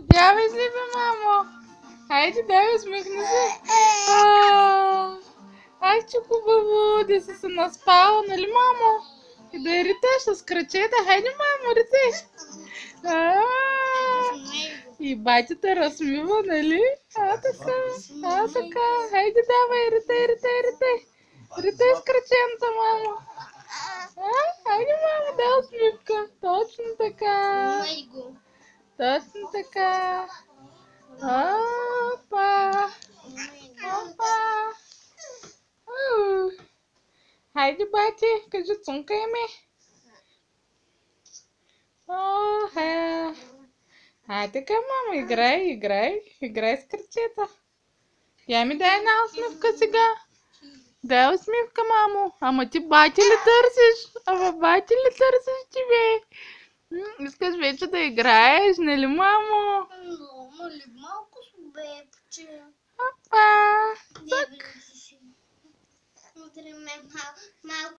Давай си, бе, мамо. Хайде, давай, усмихни се. Ай, че хубаво да си се наспала, нали, мамо? И да риташ с крачета. Хайде, мамо, ритай. И батята размива, нали? Така. Хайде, давай, ритай. Ритай с краченца, мамо. Хайде, мамо, дай усмивка. Точно така. Точно така. Опа. Хайде, бати, кажи цункай ме. Така, мамо, играй с кръчета. Я ми дай една усмивка сега. Дай усмивка, мамо. Ама ти бати ли търсиш? Ти, бе? Искаш вече да играеш, нали, мамо? Малко бебче. Опа. Малко